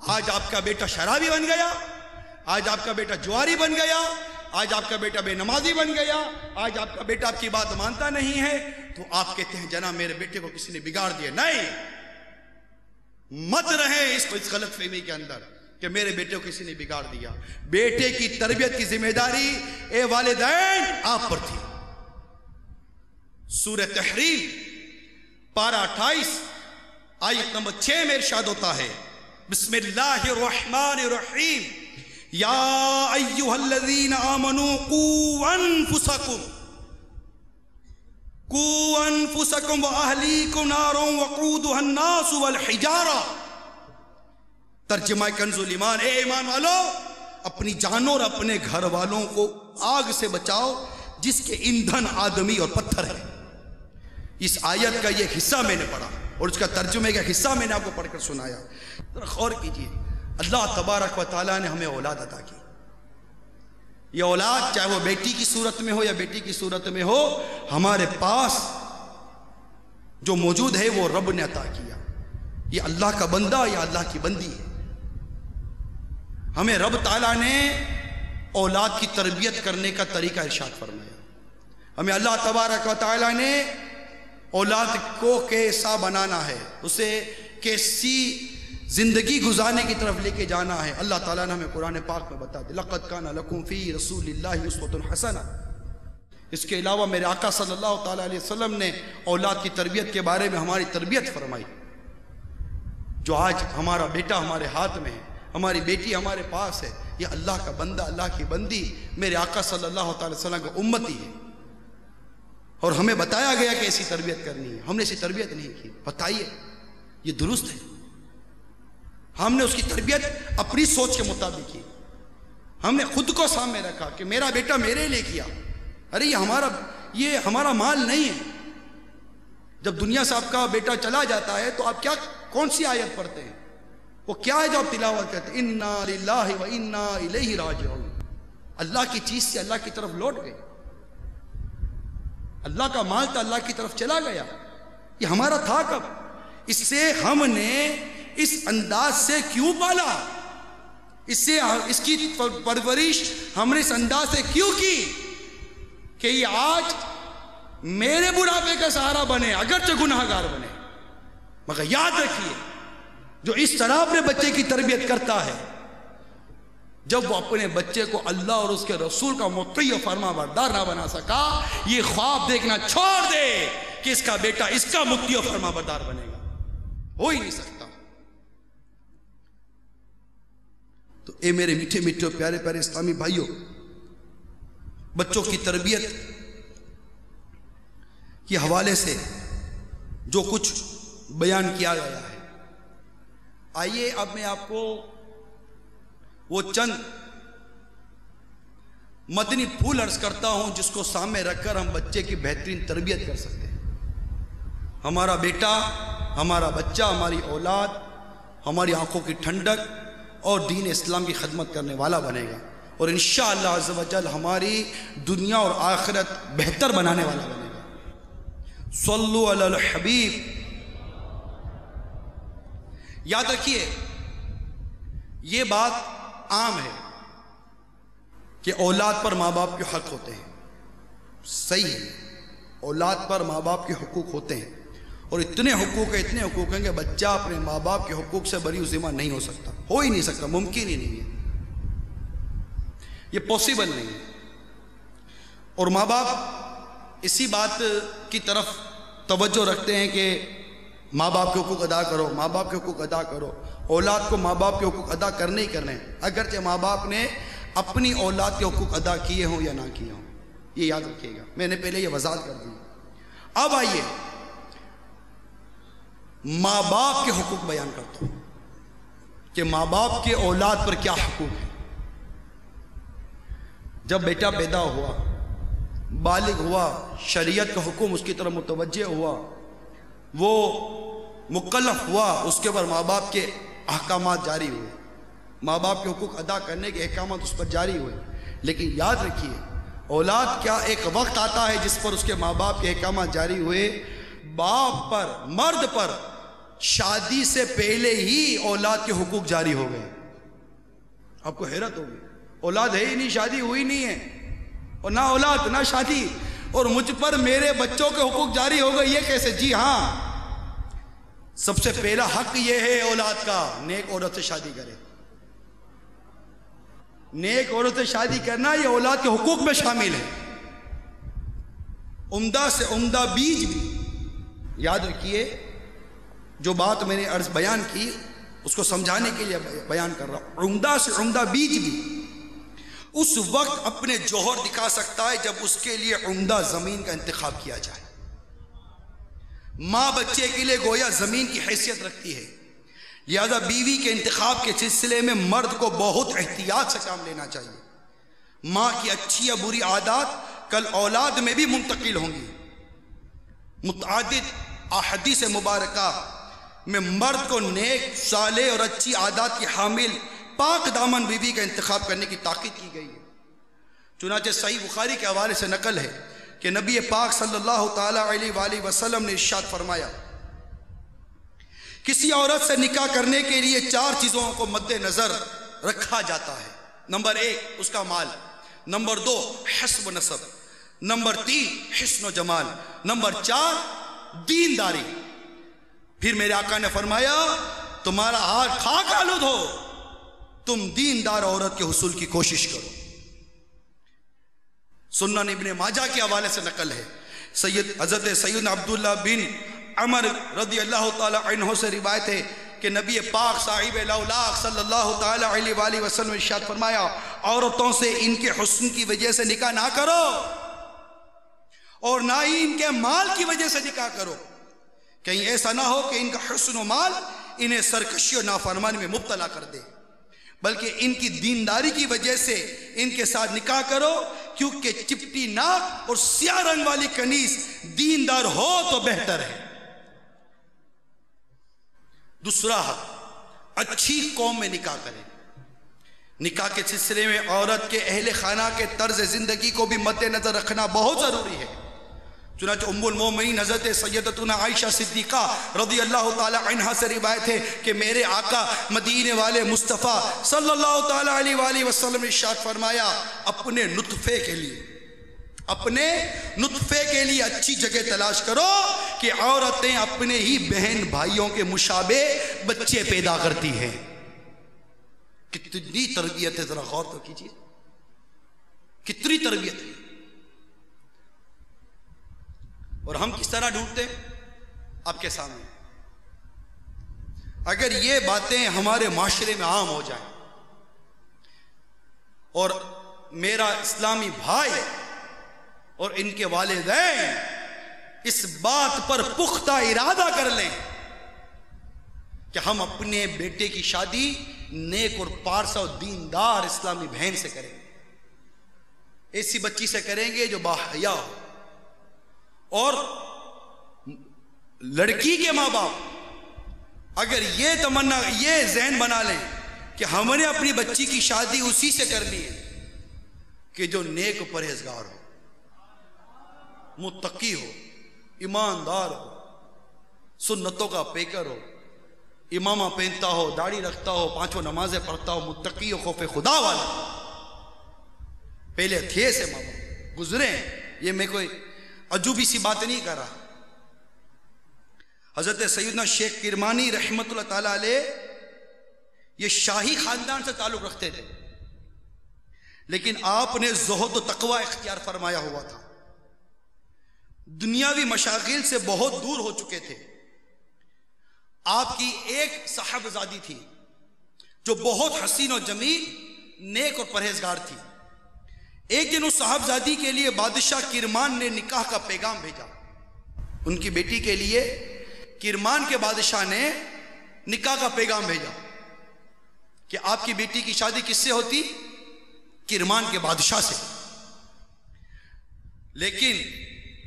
آج آپ کا بیٹا شرابی بن گیا، آج آپ کا بیٹا جواری بن گیا، آج آپ کا بیٹا بے نمازی بن گیا، آج آپ کا بیٹا آپ کی بات مانتا نہیں ہے، تو آپ کہتے ہیں جناب میرے بیٹے کو کسی نے بگاڑ دیا. نہیں، مت رہیں اس غلط فہمی کے اندر کہ میرے بیٹے کو کسی نے بگاڑ دیا. بیٹے کی تربیت کی ذمہ داری اے والدین آپ پر تھی. سورہ تحریم پارہ 28 آیت نمبر 6 میں ارشاد ہوتا ہے، بسم اللہ الرحمن الرحیم، یا ایہا الذین آمنوا قوا انفسکم واہلیکم نارا وقودها الناس والحجارہ. ترجمہ کنز الایمان، اے ایمان والو اپنی جانوں اور اپنے گھر والوں کو آگ سے بچاؤ جس کے ایندھن آدمی اور پتھر ہے۔ اس آیت کا یہ حصہ میں نے پڑھا اور اس کا ترجمے کا حصہ میں نے آپ کو پڑھ کر سنایا۔ غور کیجیے، اللہ تبارک و تعالیٰ نے ہمیں اولاد عطا کی۔ یہ اولاد چاہے وہ بیٹی کی صورت میں ہو یا بیٹی کی صورت میں ہو، ہمارے پاس جو موجود ہے وہ رب نے عطا کیا۔ یہ اللہ کا بندہ یا اللہ کی بندی ہے۔ ہمیں رب تعالیٰ نے اولاد کی تربیت کرنے کا طریقہ ارشاد فرمایا۔ ہمیں اللہ تبارک و تعالیٰ نے اولاد کو کیسا بنانا ہے، اسے کیسی زندگی گزارنے کی طرف لے کے جانا ہے، اللہ تعالیٰ نے ہمیں قرآن پاک میں بتا دیا۔ لَقَدْ كَانَ لَكُمْ فِي رَسُولِ اللَّهِ أُسْوَةٌ حَسَنَةٌ۔ اس کے علاوہ میرے آقا صلی اللہ تعالیٰ علیہ وسلم نے اولاد کی تربیت کے بارے میں ہماری تربیت فرمائی۔ جو آج ہمارا بیٹا ہمارے ہاتھ میں ہے، ہماری بیٹی ہمارے پاس ہے، یہ اللہ کا بندہ، اللہ کی بندی، میرے آقا صلی اللہ تعالیٰ علیہ وسلم کا امتی ہے، اور ہمیں بتایا گیا کہ ایسی تربیت کرنی ہے۔ ہم نے ایسی تربیت نہیں کی، بتائیے یہ درست ہے؟ ہم نے اس کی تربیت اپنی سوچ کے مطابق کی۔ ہم نے خود کو سامنے رکھا کہ میرا بیٹا میرے لیے کیا، ارے یہ ہمارا مال نہیں ہے۔ جب دنیا سے آپ کا بیٹا چلا جاتا ہے تو آپ کون سی آیت پڑھتے ہیں؟ وہ کیا ہے جو آپ تلاوت کرتے ہیں؟ انا للہ و انا الیہ راجعون۔ اللہ کی چیز سے اللہ کی طرف لوٹ گئے، اللہ کا مال تھا اللہ کی طرف چلا گیا، یہ ہمارا تھا کب؟ اس سے ہم نے اس انداز سے کیوں پالا، اس کی پرورش ہم نے اس انداز سے کیوں کی کہ یہ آج میرے بڑھاپے کا سہارا بنے، اگرچہ گناہگار بنے۔ مگر یاد رکھیے، جو اس طرح اپنے بچے کی تربیت کرتا ہے، جب وہ اپنے بچے کو اللہ اور اس کے رسول کا مطیع و فرما بردار نہ بنا سکا، یہ خواب دیکھنا چھوڑ دے کہ اس کا بیٹا اس کا مطیع و فرما بردار بنے گا، ہو ہی نہیں سکتا۔ تو اے میرے میٹھے میٹھے پیارے پیارے اسلامی بھائیوں، بچوں کی تربیت کے حوالے سے جو کچھ بیان کیا گیا ہے، آئیے اب میں آپ کو وہ چند مدنی پھول عرض کرتا ہوں جس کو سامنے رکھ کر ہم بچے کی بہترین تربیت کر سکتے ہیں۔ ہمارا بیٹا، ہمارا بچہ، ہماری اولاد ہماری آنکھوں کی ٹھنڈک اور دین اسلام کی خدمت کرنے والا بنے گا، اور انشاءاللہ عز و جل ہماری دنیا اور آخرت بہتر بنانے والا بنے گا۔ صلو علی الحبیب۔ یاد رکھیے، یہ بات عام ہے کہ اولاد پر ماں باپ کے حق ہوتے ہیں، صحیح ہے، اولاد پر ماں باپ کے حقوق ہوتے ہیں، اور اتنے حقوق ہیں کہ بچہ اپنے ماں باپ کے حقوق سے بری ذمہ نہیں ہو سکتا، ہو ہی نہیں سکتا، ممکن ہی نہیں ہے، یہ پاسبل نہیں ہے۔ اور ماں باپ اسی بات کی طرف توجہ رکھتے ہیں کہ ماں باپ کے حقوق ادا کرو، ماں باپ کے حقوق ادا کرو۔ اولاد کو ماں باپ کے حقوق ادا کرنے ہی کرنے ہیں، اگرچہ ماں باپ نے اپنی اولاد کے حقوق ادا کیے ہوں یا نہ کیے ہوں، یہ یاد رکھیے گا، میں نے پہلے یہ وضاحت کر دی۔ اب آئیے ماں باپ کے حقوق بیان کرتا ہوں کہ ماں باپ کے اولاد پر کیا حقوق ہیں۔ جب بیٹا پیدا ہوا، بالغ ہوا، شریعت کا حکم اس کی طرف متوجہ ہوا، وہ مکلف ہوا، اس کے بعد ماں باپ کے احکامات جاری ہوئے، ماں باپ کے حقوق ادا کرنے کے احکامات اس پر جاری ہوئے۔ لیکن یاد رکھیے، اولاد کیا ایک وقت آتا ہے جس پر اس کے ماں باپ کے احکامات جاری ہوئے، باپ پر، مرد پر شادی سے پہلے ہی اولاد کے حقوق جاری ہو گئے۔ آپ کو حیرت ہوگی، اولاد ہے ہی نہیں، شادی ہوئی نہیں ہے، اور نہ اولاد نہ شادی، اور مجھ پر میرے بچوں کے حقوق جاری ہو گئے، یہ کیسے؟ جی ہاں، سب سے پہلا حق یہ ہے اولاد کا، نیک عورت سے شادی کرے۔ نیک عورت سے شادی کرنا یہ اولاد کے حقوق میں شامل ہے۔ عمدہ سے عمدہ بیج بھی، یاد رکھیے، جو بات میں نے عرض بیان کی اس کو سمجھانے کے لیے بیان کر رہا ہوں، عمدہ سے عمدہ بیج بھی اس وقت اپنے جوہر دکھا سکتا ہے جب اس کے لیے عمدہ زمین کا انتخاب کیا جائے۔ ماں بچے کے لیے گویا زمین کی حیثیت رکھتی ہے، لہذا بیوی کے انتخاب کے سلسلے میں مرد کو بہت احتیاط سے کام لینا چاہیے۔ ماں کی اچھی یا بری عادات کل اولاد میں بھی منتقل ہوں گی۔ متعدد احادیث مبارکہ میں مرد کو نیک، صالح اور اچھی عادات کی حامل پاک دامن بیوی کا انتخاب کرنے کی تاکید کی گئی ہے۔ چنانچہ صحیح بخاری کے حوالے سے نقل ہے کہ نبی پاک صلی اللہ تعالی علیہ وآلہ وسلم نے ارشاد فرمایا، کسی عورت سے نکاح کرنے کے لیے 4 چیزوں کو مد نظر رکھا جاتا ہے۔ نمبر 1 اس کا مال، نمبر 2 حسب و نسب، نمبر 3 حسن و جمال، نمبر 4 دینداری۔ پھر میرے آقا نے فرمایا تمہارا ہاتھ خاک آلود ہو، تم دیندار عورت کے حصول کی کوشش کرو۔ سنن ابن ماجہ کے حوالے سے نقل ہے، حضرت سیدنا عبداللہ بن عمر رضی اللہ تعالی عنہ سے روایت ہے کہ نبی پاک صاحب الاولاق صلی اللہ تعالی علیہ وآلہ وسلم نے ارشاد فرمایا، عورتوں سے ان کے حسن کی وجہ سے نکاح نہ کرو اور نہ ہی ان کے مال کی وجہ سے نکاح کرو، کہیں ایسا نہ ہو کہ ان کا حسن و مال انہیں سرکشی و نافرمانی میں مبتلا کر دے، بلکہ ان کی دینداری کی وجہ سے ان کے ساتھ نکاح کرو، کیونکہ چپٹی ناک اور سیاہ رنگ والی کنیز دیندار ہو تو بہتر ہے۔ دوسرا حق، اچھی قوم میں نکاح کریں۔ نکاح کے سلسلے میں عورت کے اہل خانہ کے طرز زندگی کو بھی مد نظر رکھنا بہت ضروری ہے۔ چنانچہ ام المومنین حضرت سیدتنا عائشہ صدیقہ رضی اللہ تعالی عنہا سے روایت ہے کہ میرے آقا مدینے والے مصطفیٰ صلی اللہ تعالی علیہ وآلہ وسلم نے ارشاد فرمایا، اپنے نطفے کے لیے اچھی جگہ تلاش کرو کہ عورتیں اپنے ہی بہن بھائیوں کے مشابہ بچے پیدا کرتی ہیں۔ کتنی تربیت ہے، ذرا غور تو کیجیے، کتنی تربیت ہے۔ اور ہم کس طرح ڈھونڈتے ہیں آپ کے سامنے۔ اگر یہ باتیں ہمارے معاشرے میں عام ہو جائیں اور میرا اسلامی بھائی اور ان کے والدین اس بات پر پختہ ارادہ کر لیں کہ ہم اپنے بیٹے کی شادی نیک اور پارسا اور دیندار اسلامی بہن سے کریں گے، ایسی بچی سے کریں گے جو باحیا ہو، اور لڑکی کے ماں باپ اگر یہ تمنا، یہ ذہن بنا لیں کہ ہم نے اپنی بچی کی شادی اسی سے کرنی ہے کہ جو نیک و پرہیزگار ہو، متقی ہو، ایماندار ہو، سنتوں کا پیکر ہو، امامہ پہنتا ہو، داڑھی رکھتا ہو، 5 نمازیں پڑھتا ہو، متقی ہو، خوف خدا والا، پہلے تھے سے ماں باپ گزرے ہیں۔ یہ میں کوئی عجوبی سی بات نہیں کر رہا۔ حضرت سیدنا شیخ کرمانی رحمت اللہ تعالی علیہ یہ شاہی خاندان سے تعلق رکھتے تھے، لیکن آپ نے زہد و تقوی اختیار فرمایا ہوا تھا، دنیاوی مشاغل سے بہت دور ہو چکے تھے۔ آپ کی ایک صاحبزادی تھی جو بہت حسین و جمیل، نیک اور پرہیزگار تھی۔ ایک دن اس صاحبزادی کے لیے بادشاہ کرمان نے نکاح کا پیغام بھیجا۔ ان کی بیٹی کے لیے کرمان کے بادشاہ نے نکاح کا پیغام بھیجا کہ آپ کی بیٹی کی شادی کس سے ہوتی؟ کرمان کے بادشاہ سے۔ لیکن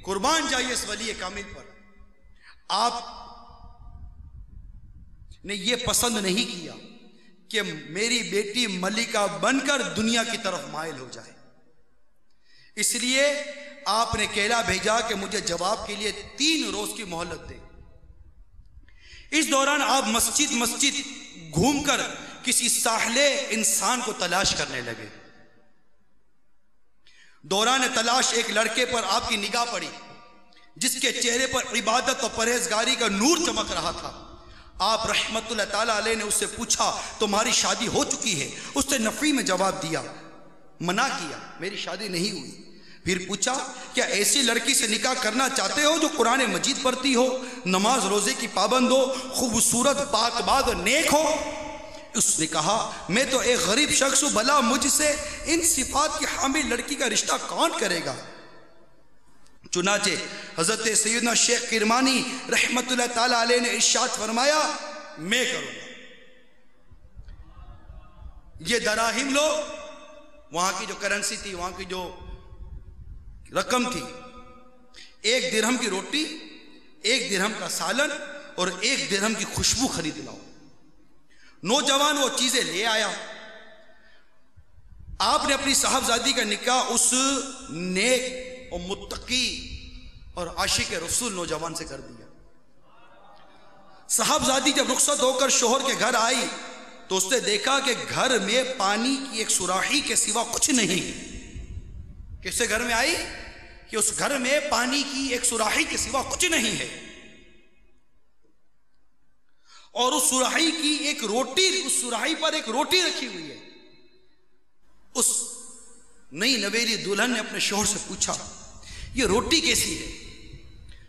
قربان جائیے اس ولی کامل پر، آپ نے یہ پسند نہیں کیا کہ میری بیٹی ملکہ بن کر دنیا کی طرف مائل ہو جائے، اس لیے آپ نے کہلا بھیجا کہ مجھے جواب کے لیے 3 روز کی مہلت دیں۔ اس دوران آپ مسجد گھوم کر کسی ساحلے انسان کو تلاش کرنے لگے۔ دوران تلاش ایک لڑکے پر آپ کی نگاہ پڑی جس کے چہرے پر عبادت اور پرہیزگاری کا نور چمک رہا تھا۔ آپ رحمت اللہ تعالی علیہ نے اس سے پوچھا تمہاری شادی ہو چکی ہے؟ اس نے نفی میں جواب دیا، منع کیا، میری شادی نہیں ہوئی۔ پھر پوچھا کیا ایسی لڑکی سے نکاح کرنا چاہتے ہو جو قرآن مجید پڑھتی ہو، نماز روزے کی پابند ہو، خوبصورت پاک باز اور نیک ہو؟ اس نے کہا میں تو ایک غریب شخص ہوں، بھلا مجھ سے ان صفات کی حامل لڑکی کا رشتہ کون کرے گا؟ چنانچہ حضرت سیدنا شیخ کرمانی رحمت اللہ تعالی علیہ نے ارشاد فرمایا میں کروں گا۔ یہ دراہم لو، وہاں کی جو کرنسی تھی، وہاں کی جو رقم تھی، 1 درہم کی روٹی، 1 درہم کا سالن اور 1 درہم کی خوشبو خرید لاؤ۔ نوجوان وہ چیزیں لے آیا۔ آپ نے اپنی صاحبزادی کا نکاح اس نیک اور متقی اور عاشق رسول نوجوان سے کر دیا۔ صاحبزادی جب رخصت ہو کر شوہر کے گھر آئی تو اس نے دیکھا کہ گھر میں پانی کی ایک سوراخی کے سوا کچھ نہیں۔ کس سے گھر میں آئی کہ اس گھر میں پانی کی ایک سوراخی کے سوا کچھ نہیں ہے، اور اس سوراخی کی ایک روٹی، اس سوراخی پر ایک روٹی رکھی ہوئی ہے۔ اس نئی نویلی دلہن نے اپنے شوہر سے پوچھا یہ روٹی کیسی ہے؟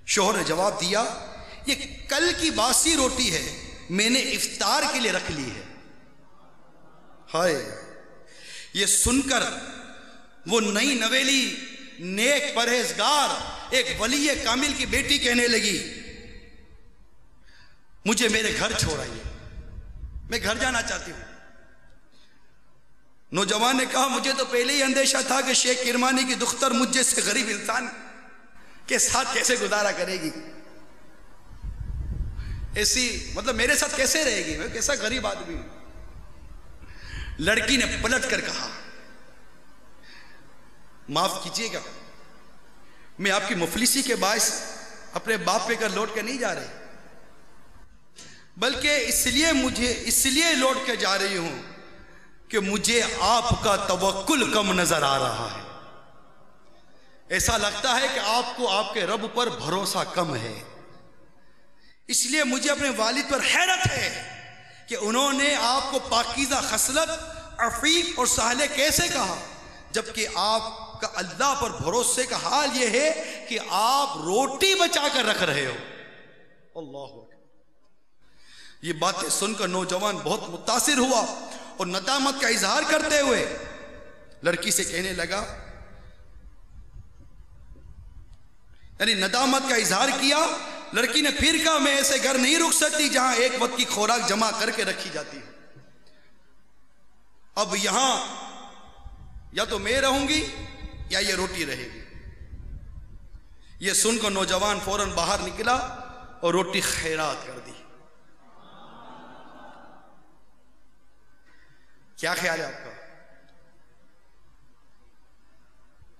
شوہر نے جواب دیا یہ کل کی باسی روٹی ہے، میں نے افطار کے لیے رکھ لی ہے۔ ہائے! یہ سن کر وہ نئی نویلی نیک پرہیزگار ایک ولی کامل کی بیٹی کہنے لگی مجھے میرے گھر چھوڑ آئیے، میں گھر جانا چاہتی ہوں۔ نوجوان نے کہا مجھے تو پہلے ہی اندیشہ تھا کہ شیخ کرمانی کی دختر مجھ جیسے غریب انسان کے ساتھ کیسے گزارا کرے گی، ایسی مطلب میرے ساتھ کیسے رہے گی، میں کیسا غریب آدمی ہوں۔ لڑکی نے پلٹ کر کہا معاف کیجیے گا، میں آپ کی مفلسی کے باعث اپنے باپ پہ کر لوٹ کے نہیں جا رہی، بلکہ اس لیے لوٹ کے جا رہی ہوں کہ مجھے آپ کا توکل کم نظر آ رہا ہے۔ ایسا لگتا ہے کہ آپ کو آپ کے رب پر بھروسہ کم ہے، اس لیے مجھے اپنے والد پر حیرت ہے کہ انہوں نے آپ کو پاکیزہ خصلت، عفیف اور صالح کیسے کہا، جبکہ آپ کا اللہ پر بھروسے کا حال یہ ہے کہ آپ روٹی بچا کر رکھ رہے ہو۔ اللہ اکبر! یہ باتیں سن کر نوجوان بہت متاثر ہوا اور ندامت کا اظہار کرتے ہوئے لڑکی سے کہنے لگا، یعنی ندامت کا اظہار کیا۔ لڑکی نے پھر کہا میں ایسے گھر نہیں رک سکتی جہاں ایک وقت کی خوراک جمع کر کے رکھی جاتی ہے، اب یہاں یا تو میں رہوں گی یا یہ روٹی رہے گی۔ یہ سن کر نوجوان فوراً باہر نکلا اور روٹی خیرات کر دی۔ کیا خیال ہے آپ کا؟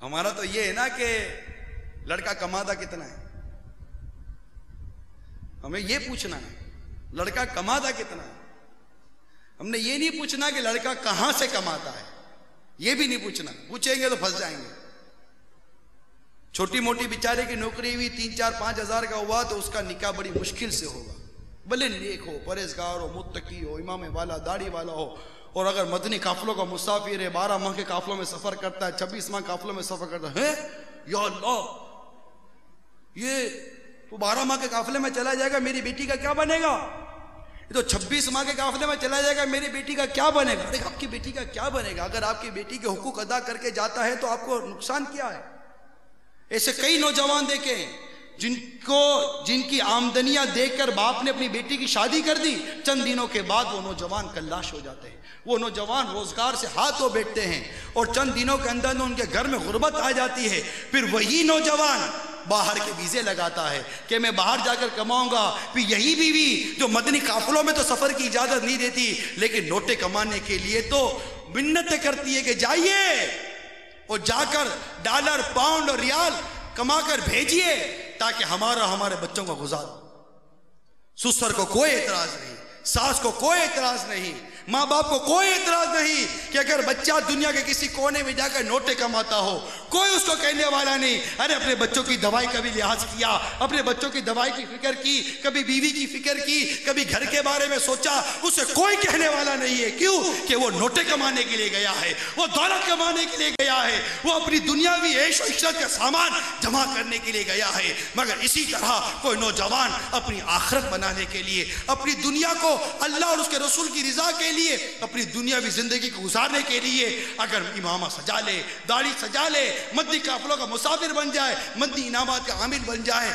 ہمارا تو یہ ہے نا کہ لڑکا کماتا کتنا ہے، ہمیں یہ پوچھنا ہے لڑکا کماتا کتنا ہے، ہم نے یہ نہیں پوچھنا کہ لڑکا کہاں سے کماتا ہے، یہ بھی نہیں پوچھنا، پوچھیں گے تو پھنس جائیں گے۔ چھوٹی موٹی بیچارے کی نوکری ہوئی 3-4-5 ہزار کا ہوا تو اس کا نکاح بڑی مشکل سے ہوگا، بھلے نیک ہو، پرہیزگار ہو، متقی ہو، امام والا، داڑھی والا ہو، اور اگر مدنی قافلوں کا مسافر ہے، 12 ماہ کے قافلوں میں سفر کرتا ہے، 26 ماہ قافلوں میں سفر کرتا ہے، یا اللہ یہ تو 12 ماہ کے قافلے میں چلا جائے گا، میری بیٹی کا کیا بنے گا؟ یہ تو 26 ماہ کے قافلے میں چلا جائے گا، میری بیٹی کا کیا بنے گا؟ دیکھ آپ کی بیٹی کا کیا بنے گا؟ اگر آپ کی بیٹی کے حقوق ادا کر کے جاتا ہے تو آپ کو نقصان کیا ہے؟ ایسے کئی نوجوان دیکھیں جن کی آمدنیاں دیکھ کر باپ نے اپنی بیٹی کی شادی کر دی، چند دنوں کے بعد وہ نوجوان کلاش ہو جاتے ہیں، وہ نوجوان روزگار سے ہاتھ دھو بیٹھتے ہیں، اور چند دنوں کے اندر ان کے گھر میں غربت آ جاتی ہے۔ پھر وہی نوجوان باہر کے ویزے لگاتا ہے کہ میں باہر جا کر کماؤں گا، پھر یہی بیوی جو مدنی قافلوں میں تو سفر کی اجازت نہیں دیتی لیکن نوٹے کمانے کے لیے تو منتیں کرتی ہے کہ جائیے اور جا کر ڈالر، پاؤنڈ اور ریال کما کر بھیجیے تاکہ ہمارے بچوں کا گزارا۔ سسر کو کوئی اعتراض نہیں، ساس کو کوئی اعتراض نہیں، ماں باپ کو کوئی اعتراض نہیں کہ اگر بچہ دنیا کے کسی کونے میں جا کر نوٹے کماتا ہو، کوئی اس کو کہنے والا نہیں ارے اپنے بچوں کی دوائی کا بھی لحاظ کیا، اپنے بچوں کی دوائی کی فکر کی، کبھی بیوی کی فکر کی، کبھی گھر کے بارے میں سوچا، اسے کوئی کہنے والا نہیں ہے۔ کیوں؟ کہ وہ نوٹے کمانے کے لیے گیا ہے، وہ دولت کمانے کے لیے گیا ہے، وہ اپنی دنیاوی عیش و عشرت کا سامان جمع کرنے کے لیے گیا ہے۔ مگر اسی طرح کوئی نوجوان اپنی آخرت بنانے کے لیے، اپنی دنیا کو اللہ اور اس کے رسول کی رضا کے لیے، اپنی دنیاوی زندگی کو گزارنے کے لیے اگر امامہ سجا لے، داڑھی سجا لے، مدنی قافلوں کا مسافر بن جائے، مدنی انعامات کا عامل بن جائے،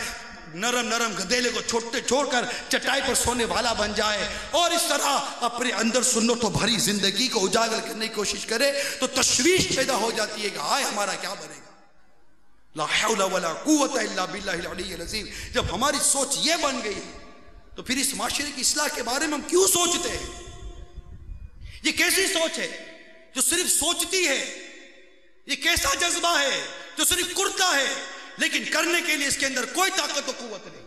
نرم نرم گدیلے کو چھوڑ کر چٹائی پر سونے والا بن جائے اور اس طرح اپنے اندر سنتوں بھری زندگی کو اجاگر کرنے کی کوشش کرے تو تشویش پیدا ہو جاتی ہے کہ ہائے ہمارا کیا بنے گا. لا حول ولا قوت الا باللہ العلی العظیم. جب ہماری سوچ یہ بن گئی تو پھر اس معاشرے کی اصلاح کے بارے میں ہم کیوں سوچتے ہیں؟ یہ کیسی سوچ ہے جو صرف سوچتی ہے؟ یہ کیسا جذبہ ہے جو صرف کرتا ہے لیکن کرنے کے لیے اس کے اندر کوئی طاقت و قوت نہیں؟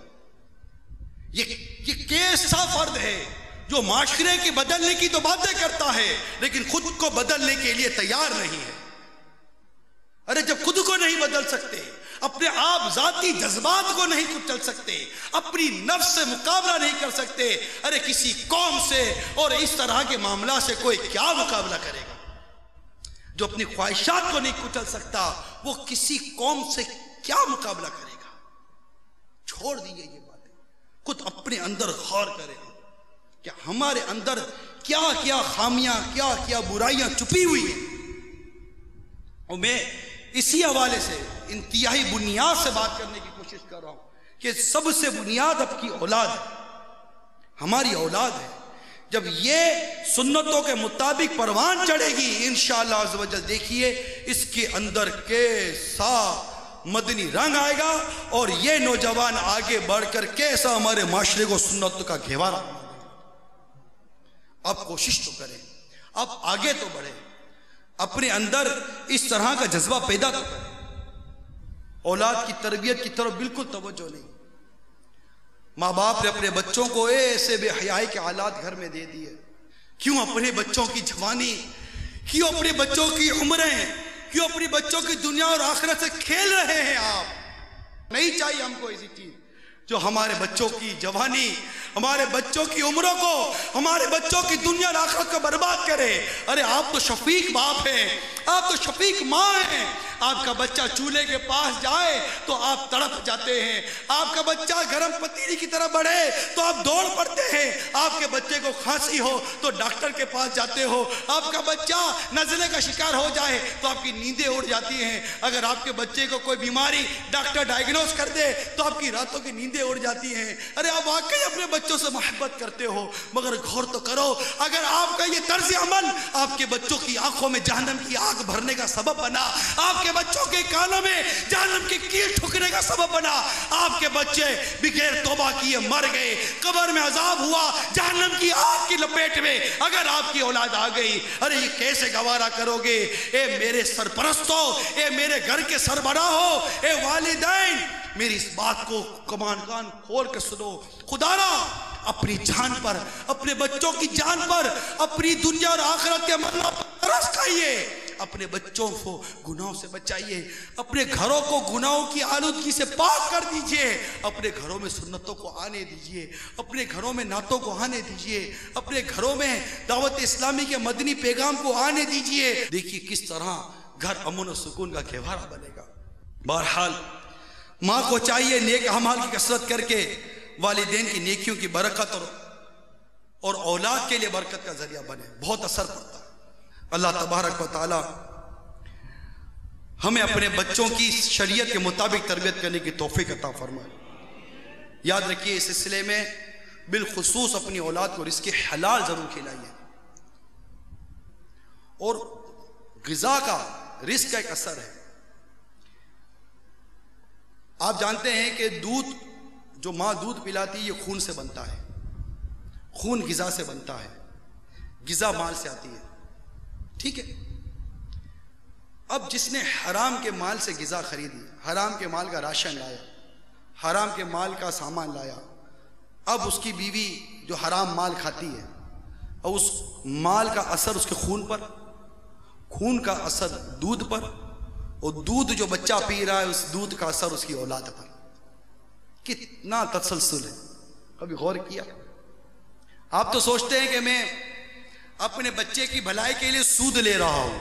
یہ کیسا فرد ہے جو معاشرے کی بدلنے کی تو باتیں کرتا ہے لیکن خود کو بدلنے کے لیے تیار نہیں ہے؟ ارے جب خود کو نہیں بدل سکتے، اپنے آپ ذاتی جذبات کو نہیں کچل سکتے، اپنی نفس سے مقابلہ نہیں کر سکتے، ارے کسی قوم سے اور اس طرح کے معاملات سے کوئی کیا مقابلہ کرے گا؟ جو اپنی خواہشات کو نہیں کچل سکتا وہ کسی قوم سے کیا مقابلہ کرے گا؟ چھوڑ دیجئے یہ باتیں، خود اپنے اندر غور کریں کہ ہمارے اندر کیا کیا خامیاں، کیا کیا برائیاں چھپی ہوئی ہیں. اور میں اسی حوالے سے انتہائی بنیاد سے بات کرنے کی کوشش کر رہا ہوں کہ سب سے بنیاد اب کی اولاد ہے، ہماری اولاد ہے. جب یہ سنتوں کے مطابق پروان چڑھے گی انشاءاللہ عز و جل، دیکھیے اس کے اندر کیسا مدنی رنگ آئے گا اور یہ نوجوان آگے بڑھ کر کیسا ہمارے معاشرے کو سنتوں کا گھیوارہ. اب کوشش تو کریں، اب آگے تو بڑھیں، اپنے اندر اس طرح کا جذبہ پیدا تو کریں. اولاد کی تربیت کی طرف بالکل توجہ نہیں. ماں باپ نے اپنے بچوں کو ایسے بے حیائی کے حالات گھر میں دے دیے. کیوں اپنے بچوں کی جوانی، کیوں اپنے بچوں کی عمریں، کیوں اپنی بچوں کی دنیا اور آخرت سے کھیل رہے ہیں آپ؟ نہیں چاہیے ہم کو ایسی چیز جو ہمارے بچوں کی جوانی، ہمارے بچوں کی عمروں کو، ہمارے بچوں کی دنیا اور آخرت کو برباد کرے. ارے آپ تو شفیق باپ ہیں، آپ تو شفیق ماں ہیں. آپ کا بچہ چولہے کے پاس جائے تو آپ تڑپ جاتے ہیں، آپ کا بچہ گرم پتیلی کی طرح بڑھے تو آپ دوڑ پڑتے ہیں، آپ کے بچے کو کھانسی ہو تو ڈاکٹر کے پاس جاتے ہو، آپ کا بچہ نزلے کا شکار ہو جائے تو آپ کی نیندیں اڑ جاتی ہیں. اگر آپ کے بچے کو کوئی بیماری ڈاکٹر ڈائیگنوز کر دے تو آپ کی راتوں کی نیندیں اڑ جاتی ہیں. ارے آپ واقعی اپنے بچوں سے محبت کرتے ہو، مگر غور تو کرو اگر آپ کا یہ طرز عمل آپ کے بچوں کی آنکھوں میں جہنم کی آگ بھرنے کا سبب بنا، آپ کے بچوں کے کانوں میں جہنم کی کیل ٹھکنے کا سبب بنا، آپ کے بچے بغیر توبہ کیے مر گئے، قبر میں عذاب ہوا، جہنم کی آگ کی لپیٹ میں اگر آپ کی اولاد آ گئی، ارے یہ کیسے گوارا کرو گے؟ اے میرے سرپرستوں، اے میرے گھر کے سربراہوں، اے والدین، میری اس بات کو کان کھول کے سنو. خدا را اپنی جان پر، اپنے بچوں کی جان پر، اپنی دنیا اور آخرت کے منوں پر ترس کھائیے. اپنے بچوں کو گناہوں سے بچائیے، اپنے گھروں کو گناہوں کی آلودگی سے پاک کر دیجئے، اپنے گھروں میں سنتوں کو آنے دیجئے، اپنے گھروں میں نعتوں کو آنے دیجئے، اپنے گھروں میں دعوت اسلامی کے مدنی پیغام کو آنے دیجئے. دیکھیے کس طرح گھر امن و سکون کا گہوارہ بنے گا. بہرحال ماں کو چاہیے نیک اعمال کی کثرت کر کے والدین کی نیکیوں کی برکت اور اولاد کے لیے برکت کا ذریعہ بنے، بہت اثر پڑتا ہے. اللہ تبارک و تعالی ہمیں اپنے بچوں کی شریعت کے مطابق تربیت کرنے کی توفیق عطا فرمائے. یاد رکھیے اس سلسلے میں بالخصوص اپنی اولاد کو رزق حلال ضرور کھلائیے. اور غذا کا، رزق کا ایک اثر ہے. آپ جانتے ہیں کہ دودھ، جو ماں دودھ پلاتی ہے یہ خون سے بنتا ہے، خون غذا سے بنتا ہے، غذا مال سے آتی ہے، ٹھیک ہے. اب جس نے حرام کے مال سے غذا خریدی، حرام کے مال کا راشن لایا، حرام کے مال کا سامان لایا، اب اس کی بیوی جو حرام مال کھاتی ہے اور اس مال کا اثر اس کے خون پر، خون کا اثر دودھ پر، اور دودھ جو بچہ پی رہا ہے اس دودھ کا اثر اس کی اولاد پر. کتنا تسلسل ہے، کبھی غور کیا؟ آپ تو سوچتے ہیں کہ میں اپنے بچے کی بھلائی کے لیے سود لے رہا ہوں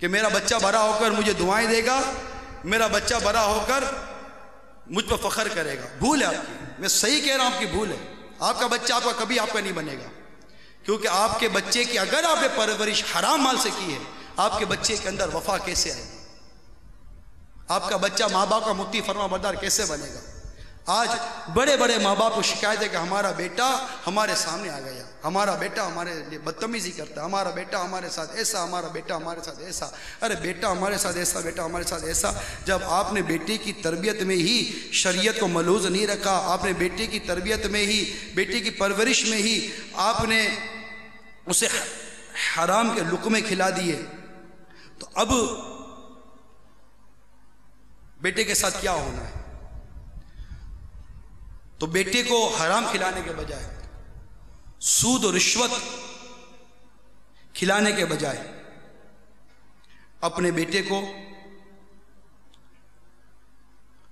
کہ میرا بچہ بڑا ہو کر مجھے دعائیں دے گا، میرا بچہ بڑا ہو کر مجھ پر فخر کرے گا. بھول ہے آپ کی، میں صحیح کہہ رہا ہوں، آپ کی بھول ہے. آپ کا بچہ آپ کا کبھی آپ کا نہیں بنے گا، کیونکہ آپ کے بچے کی اگر آپ نے پرورش حرام مال سے کی ہے، آپ کے بچے کے اندر وفا کیسے آئے گی؟ آپ کا بچہ ماں باپ کا مطیع فرما بردار کیسے بنے گا؟ آج بڑے بڑے ماں باپ کو شکایت ہے کہ ہمارا بیٹا ہمارے سامنے آ گیا، ہمارا بیٹا ہمارے لیے بدتمیزی کرتا ہے، ہمارا بیٹا ہمارے ساتھ ایسا، ہمارا بیٹا ہمارے ساتھ ایسا۔ ارے بیٹا ہمارے ساتھ ایسا، بیٹا ہمارے ساتھ ایسا، جب آپ نے بیٹے کی تربیت میں ہی شریعت کو ملحوظ نہیں رکھا، آپ نے بیٹے کی تربیت میں ہی، بیٹے کی پرورش میں ہی آپ نے اسے حرام کے لقمے کھلا دیے، تو اب بیٹے کے ساتھ کیا ہونا ہے؟ تو بیٹے کو حرام کھلانے کے بجائے، سود و رشوت کھلانے کے بجائے اپنے بیٹے کو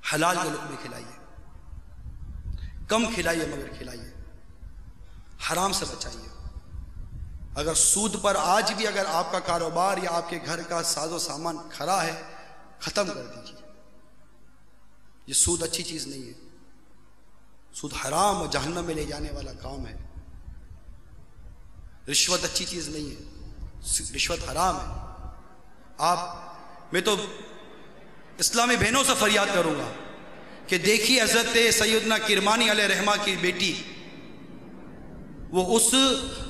حلال کے لقمے کھلائیے، کم کھلائیے مگر کھلائیے، حرام سے بچائیے۔ اگر سود پر آج بھی اگر آپ کا کاروبار یا آپ کے گھر کا ساز و سامان کھڑا ہے، ختم کر دیجیے۔ یہ سود اچھی چیز نہیں ہے، سود حرام اور جہنم میں لے جانے والا کام ہے۔ رشوت اچھی چیز نہیں ہے، رشوت حرام ہے۔ میں تو اسلامی بہنوں سے فریاد کروں گا کہ دیکھیے حضرت سیدنا کرمانی علیہ رحمہ کی بیٹی، وہ اس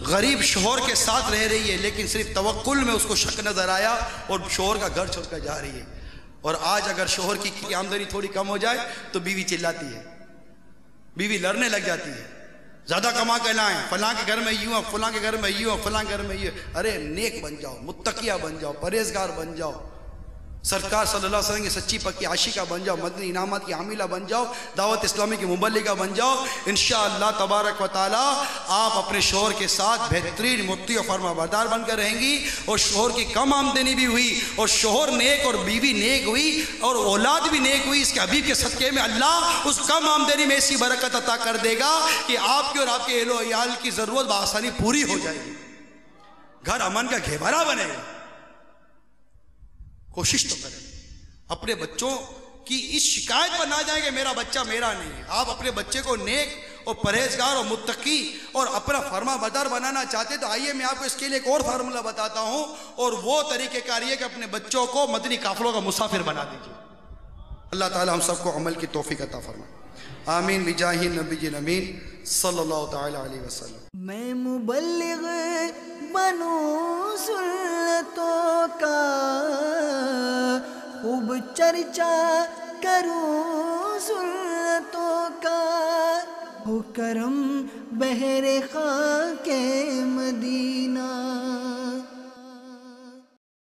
غریب شوہر کے ساتھ رہ رہی ہے، لیکن صرف توکل میں اس کو شک نظر آیا اور شوہر کا گھر چھوڑ کر جا رہی ہے۔ اور آج اگر شوہر کی آمدنی تھوڑی کم ہو جائے تو بیوی چلاتی ہے، بیوی لڑنے لگ جاتی ہے، زیادہ کما کے لائیں، فلاں کے گھر میں یوں، فلاں کے گھر میں یوں، فلاں کے گھر میں یوں۔ ارے نیک بن جاؤ، متقیہ بن جاؤ، پرہیزگار بن جاؤ، سرکار صلی اللہ علیہ وسلم کی سچی پکی عاشقہ بن جاؤ، مدنی انعامات کی حاملہ بن جاؤ، دعوت اسلامی کی مبلغہ بن جاؤ۔ انشاءاللہ تبارک و تعالی آپ اپنے شوہر کے ساتھ بہترین مطیع و فرما بردار بن کر رہیں گی، اور شوہر کی کم آمدنی بھی ہوئی اور شوہر نیک اور بیوی نیک ہوئی اور اولاد بھی نیک ہوئی، اس کے حبیب کے صدقے میں اللہ اس کم آمدنی میں ایسی برکت عطا کر دے گا کہ آپ کی اور آپ کے اہل و عیال کی ضرورت بآسانی پوری ہو جائے گی، گھر امن کا گہوارہ بنے گا۔ کوشش تو کریں، اپنے بچوں کی اس شکایت پر نہ جائیں کہ میرا بچہ میرا نہیں ہے۔ آپ اپنے بچے کو نیک اور پرہیزگار اور متقی اور اپنا فرما بردار بنانا چاہتے تو آئیے میں آپ کو اس کے لیے ایک اور فارمولہ بتاتا ہوں، اور وہ طریقہ کار یہ کہ اپنے بچوں کو مدنی قافلوں کا مسافر بنا دیجیے۔ اللہ تعالی ہم سب کو عمل کی توفیق عطا فرمائے، آمین بجاہ نبی امین صلی اللہ تعالی علیہ وسلم۔ میں مبلغ بنوں سنتوں کا، خوب چرچا کروں سنتوں کا، ہو کرم بہر خاک مدینہ۔